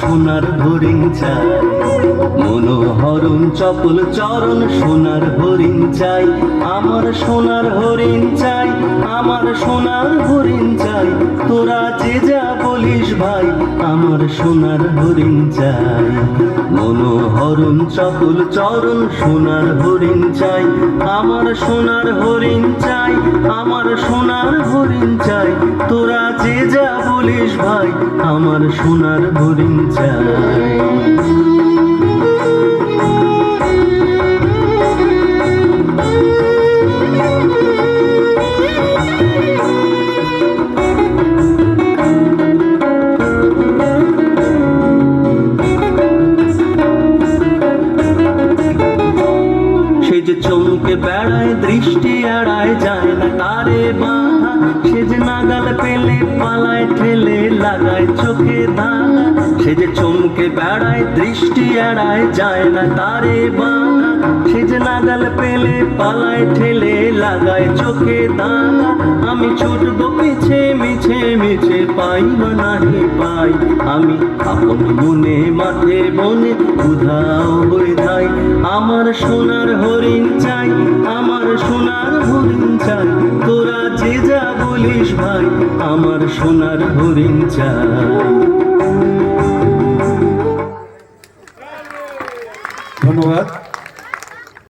সোনার হরিণ চাই, মনোহরণ চপল চরণ সোনার হরিণ চাই, আমার সোনার হরিণ চাই, আমার সোনার হরিণ চাই, তোরা যে যা বলিস ভাই আমার সোনার হরিণ চাই, মনোহরণ চপল চরণ সোনার হরিণ চাই, আমার সোনার হরিণ চাই, আমার সোনার হরিণ চাই, তোরা যে যা বলিস ভাই আমার সোনার হরিণ চাই। সে যে চমকে বেড়ায় দৃষ্টি এড়ায় যায় না তারে বাধা, সে যে নাগাল পেলে পালায় ঠেলে লাগায় চোখে দানা, সে যে চমকে বেড়ায় দৃষ্টি এড়ায় যায় না তারে বাধা, সে যে নাগাল পেলে পালায় ঠেলে লাগায় চোখে দানা, আমি ছুটবো পিছে মিছে মিছে পাই বা নাহি পাই, আমি আপন মনে মাঠে বনে উধাও হয়ে যাই, আমার সোনার হরিণ চাই, আমার সোনার হরিণ চাই, তোরা যে যা বলিস ভাই আমার সোনার হরিণ চাই। ধন্যবাদ।